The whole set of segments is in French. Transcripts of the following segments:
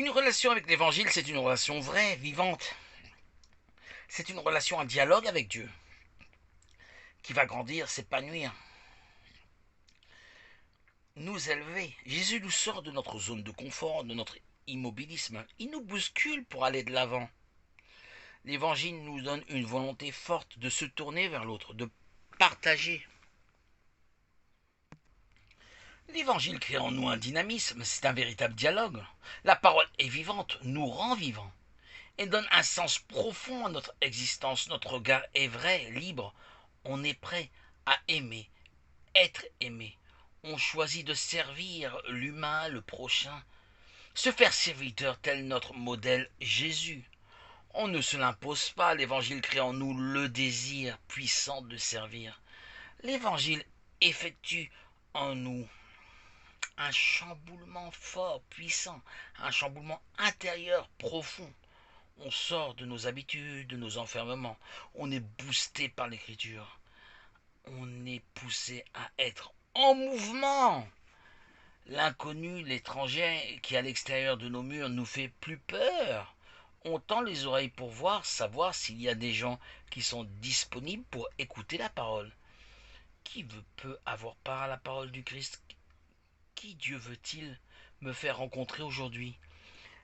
Une relation avec l'évangile, c'est une relation vraie, vivante. C'est une relation, un dialogue avec Dieu qui va grandir, s'épanouir, nous élever. Jésus nous sort de notre zone de confort, de notre immobilisme. Il nous bouscule pour aller de l'avant. L'évangile nous donne une volonté forte de se tourner vers l'autre, de partager. L'évangile crée en nous un dynamisme, c'est un véritable dialogue. La parole est vivante, nous rend vivants et donne un sens profond à notre existence. Notre regard est vrai, libre. On est prêt à aimer, être aimé. On choisit de servir l'humain, le prochain, se faire serviteur tel notre modèle Jésus. On ne se l'impose pas, l'évangile crée en nous le désir puissant de servir. L'évangile effectue en nous un chamboulement fort, puissant, un chamboulement intérieur profond. On sort de nos habitudes, de nos enfermements. On est boosté par l'écriture. On est poussé à être en mouvement. L'inconnu, l'étranger qui est à l'extérieur de nos murs nous fait plus peur. On tend les oreilles pour voir, savoir s'il y a des gens qui sont disponibles pour écouter la parole. Qui peut avoir part à la parole du Christ? Qui Dieu veut-il me faire rencontrer aujourd'hui?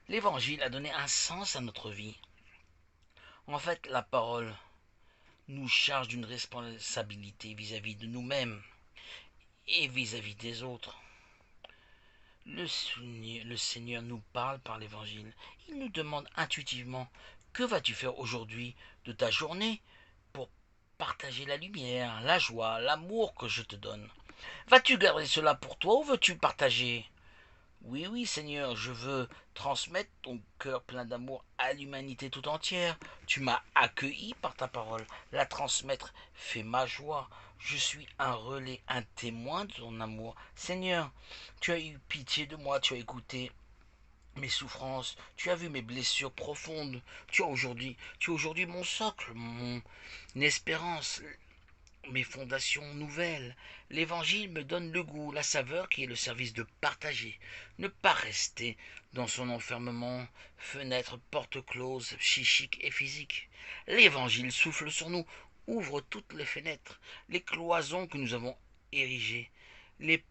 L'Évangile a donné un sens à notre vie. En fait, la parole nous charge d'une responsabilité vis-à-vis de nous-mêmes et vis-à-vis des autres. Le Seigneur nous parle par l'Évangile. Il nous demande intuitivement: que vas-tu faire aujourd'hui de ta journée pour partager la lumière, la joie, l'amour que je te donne? Vas-tu garder cela pour toi ou veux-tu partager? Oui, oui, Seigneur, je veux transmettre ton cœur plein d'amour à l'humanité tout entière. Tu m'as accueilli par ta parole. La transmettre fait ma joie. Je suis un relais, un témoin de ton amour. Seigneur, tu as eu pitié de moi, tu as écouté mes souffrances, tu as vu mes blessures profondes. Tu es aujourd'hui mon socle, mon espérance, mes fondations nouvelles. L'évangile me donne le goût, la saveur qui est le service de partager. Ne pas rester dans son enfermement, fenêtre, porte close, psychique et physique. L'évangile souffle sur nous, ouvre toutes les fenêtres, les cloisons que nous avons érigées, les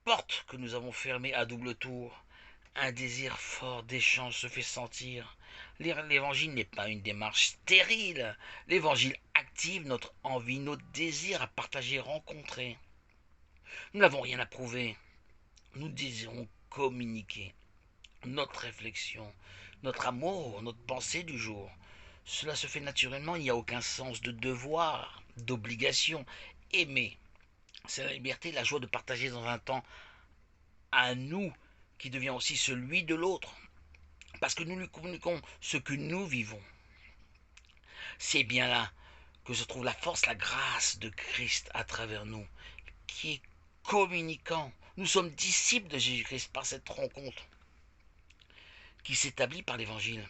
portes que nous avons fermées à double tour. Un désir fort d'échange se fait sentir. L'évangile n'est pas une démarche stérile. L'évangile active notre envie, notre désir à partager, rencontrer. Nous n'avons rien à prouver. Nous désirons communiquer notre réflexion, notre amour, notre pensée du jour. Cela se fait naturellement, il n'y a aucun sens de devoir, d'obligation. Aimer, c'est la liberté, la joie de partager dans un temps à nous qui devient aussi celui de l'autre. Parce que nous lui communiquons ce que nous vivons. C'est bien là que se trouve la force, la grâce de Christ à travers nous, qui est communicant. Nous sommes disciples de Jésus-Christ par cette rencontre qui s'établit par l'Évangile,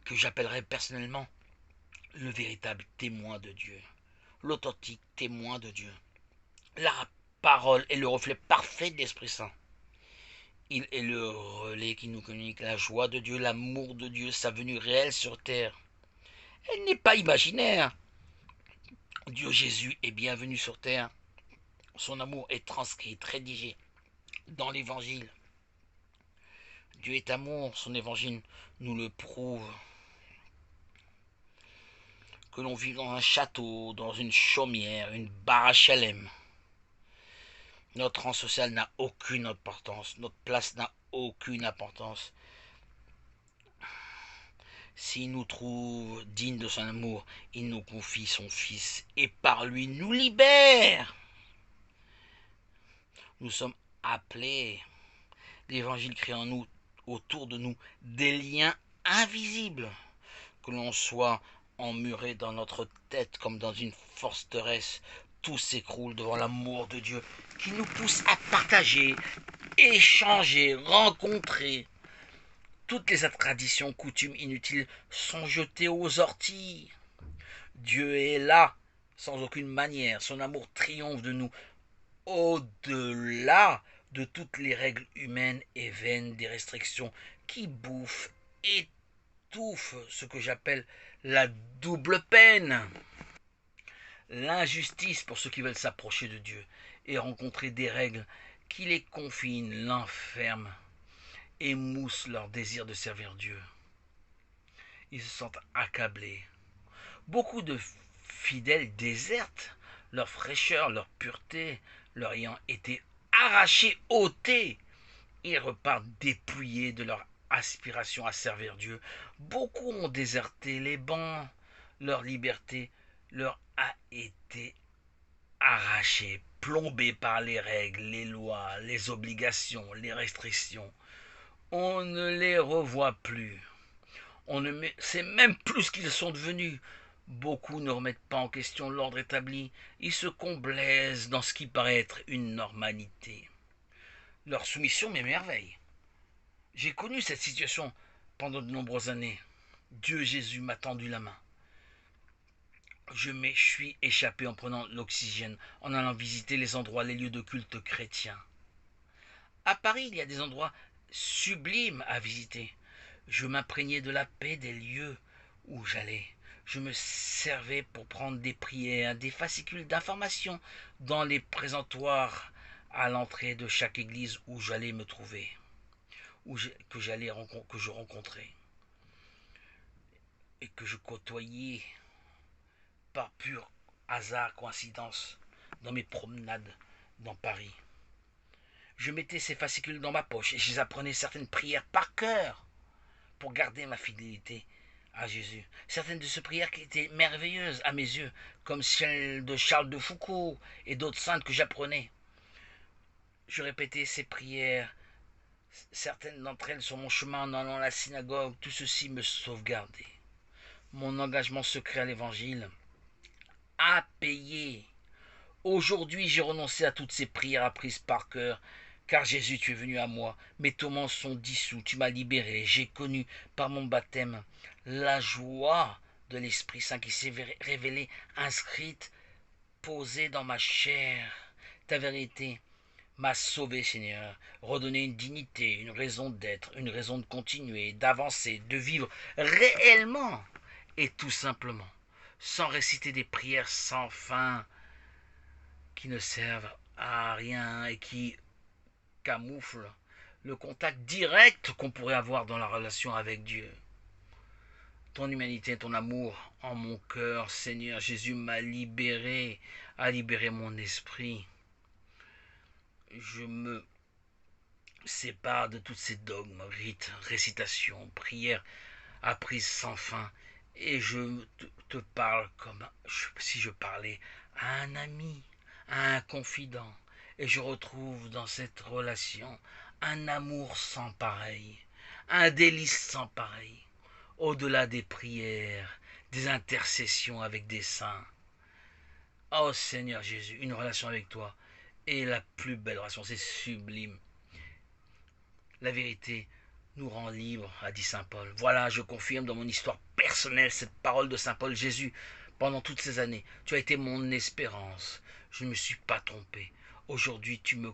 que j'appellerais personnellement le véritable témoin de Dieu, l'authentique témoin de Dieu. La parole est le reflet parfait de l'Esprit Saint. Il est le relais qui nous communique la joie de Dieu, l'amour de Dieu, sa venue réelle sur terre. Elle n'est pas imaginaire. Dieu Jésus est bienvenu sur terre. Son amour est transcrit, rédigé dans l'Évangile. Dieu est amour, son Évangile nous le prouve. Que l'on vive dans un château, dans une chaumière, une baraque à HLM. Notre rang social n'a aucune importance, notre place n'a aucune importance. S'il nous trouve dignes de son amour, il nous confie son Fils et par lui nous libère. Nous sommes appelés. L'Évangile crée en nous, autour de nous, des liens invisibles. Que l'on soit emmuré dans notre tête comme dans une forteresse, tout s'écroule devant l'amour de Dieu qui nous pousse à partager, échanger, rencontrer. Toutes les traditions, coutumes inutiles sont jetées aux orties. Dieu est là, sans aucune manière. Son amour triomphe de nous, au-delà de toutes les règles humaines et vaines, des restrictions qui bouffent, étouffent ce que j'appelle la double peine. L'injustice pour ceux qui veulent s'approcher de Dieu et rencontrer des règles qui les confinent, l'enferment, émoussent leur désir de servir Dieu. Ils se sentent accablés. Beaucoup de fidèles désertent leur fraîcheur, leur pureté, leur ayant été arrachés, ôtés. Ils repartent dépouillés de leur aspiration à servir Dieu. Beaucoup ont déserté les bancs. Leur liberté leur a été arrachée, plombée par les règles, les lois, les obligations, les restrictions. On ne les revoit plus. On ne sait même plus ce qu'ils sont devenus. Beaucoup ne remettent pas en question l'ordre établi. Ils se complaisent dans ce qui paraît être une normalité. Leur soumission m'émerveille. J'ai connu cette situation pendant de nombreuses années. Dieu Jésus m'a tendu la main. Je me suis échappé en prenant l'oxygène, en allant visiter les endroits, les lieux de culte chrétiens. À Paris, il y a des endroits sublimes à visiter. Je m'imprégnais de la paix des lieux où j'allais. Je me servais pour prendre des prières, des fascicules d'informations dans les présentoirs à l'entrée de chaque église où j'allais me trouver, que je rencontrais et que je côtoyais par pur hasard, coïncidence, dans mes promenades dans Paris. Je mettais ces fascicules dans ma poche et je apprenais certaines prières par cœur pour garder ma fidélité à Jésus. Certaines de ces prières qui étaient merveilleuses à mes yeux, comme celle de Charles de Foucault et d'autres saintes que j'apprenais. Je répétais ces prières, certaines d'entre elles sur mon chemin en allant à la synagogue. Tout ceci me sauvegardait. Mon engagement secret à l'évangile a payé. Aujourd'hui, j'ai renoncé à toutes ces prières apprises par cœur, car Jésus, tu es venu à moi. Mes tourments sont dissous, tu m'as libéré. J'ai connu par mon baptême la joie de l'Esprit Saint qui s'est révélée, inscrite, posée dans ma chair. Ta vérité m'a sauvé, Seigneur, redonné une dignité, une raison d'être, une raison de continuer, d'avancer, de vivre réellement et tout simplement, sans réciter des prières sans fin qui ne servent à rien et qui camouflent le contact direct qu'on pourrait avoir dans la relation avec Dieu. Ton humanité, ton amour en mon cœur, Seigneur Jésus, m'a libéré, a libéré mon esprit. Je me sépare de tous ces dogmes, rites, récitations, prières apprises sans fin, et je te parle comme si je parlais à un ami, à un confident, et je retrouve dans cette relation un amour sans pareil, un délice sans pareil, au-delà des prières, des intercessions avec des saints. Oh Seigneur Jésus, une relation avec toi est la plus belle relation, c'est sublime. La vérité nous rend libres, a dit saint Paul. Voilà, je confirme dans mon histoire personnelle cette parole de saint Paul. Jésus, pendant toutes ces années, tu as été mon espérance. Je ne me suis pas trompé. Aujourd'hui, tu me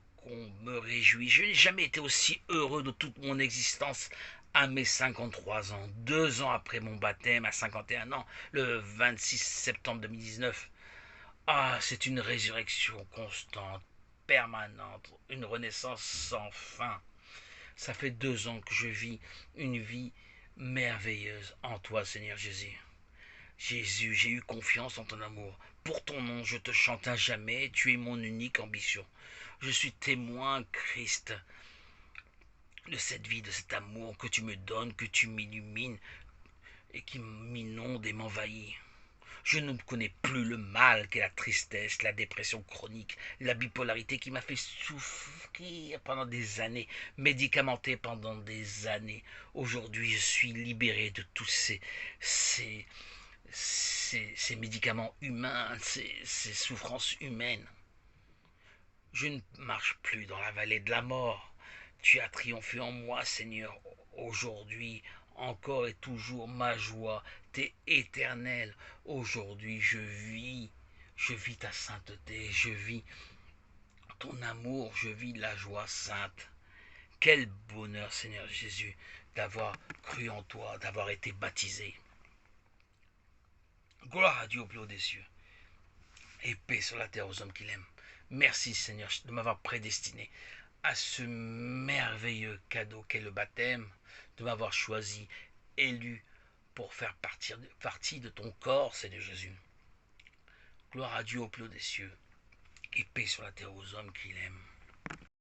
réjouis. Je n'ai jamais été aussi heureux de toute mon existence à mes 53 ans, 2 ans après mon baptême à 51 ans, le 26 septembre 2019. Ah, c'est une résurrection constante, permanente, une renaissance sans fin. Ça fait 2 ans que je vis une vie merveilleuse en toi, Seigneur Jésus. Jésus, j'ai eu confiance en ton amour. Pour ton nom, je te chante à jamais. Tu es mon unique ambition. Je suis témoin, Christ, de cette vie, de cet amour que tu me donnes, que tu m'illumines et qui m'inonde et m'envahit. Je ne connais plus le mal qu'est la tristesse, la dépression chronique, la bipolarité qui m'a fait souffrir pendant des années, médicamenté pendant des années. Aujourd'hui, je suis libéré de tous ces médicaments humains, ces souffrances humaines. Je ne marche plus dans la vallée de la mort. Tu as triomphé en moi, Seigneur. Aujourd'hui, encore et toujours, ma joie t'est éternelle. Aujourd'hui, je vis ta sainteté, je vis ton amour, je vis la joie sainte. Quel bonheur, Seigneur Jésus, d'avoir cru en toi, d'avoir été baptisé. Gloire à Dieu au plus haut des cieux. Et paix sur la terre aux hommes qu'il aime. Merci, Seigneur, de m'avoir prédestiné à ce merveilleux cadeau qu'est le baptême, de m'avoir choisi, élu pour faire partie de ton corps, Seigneur Jésus. Gloire à Dieu au plus haut des cieux. Et paix sur la terre aux hommes qu'il aime.